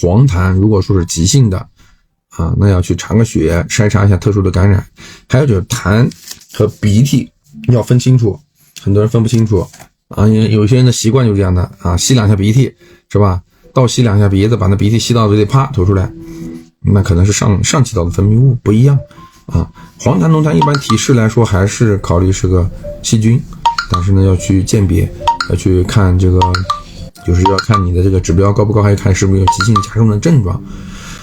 黄痰如果说是急性的啊，那要去查个血，筛查一下特殊的感染。还有就是痰和鼻涕要分清楚，很多人分不清楚啊，有些人的习惯就是这样的啊，吸两下鼻涕是吧？倒吸两下鼻子，把那鼻涕吸到嘴里，啪吐出来，那可能是上气道的分泌物不一样啊。黄痰、浓痰一般提示来说还是考虑是个细菌，但是呢要去鉴别，要去看这个，就是要看你的这个指标高不高，还看是不是有急性加重的症状。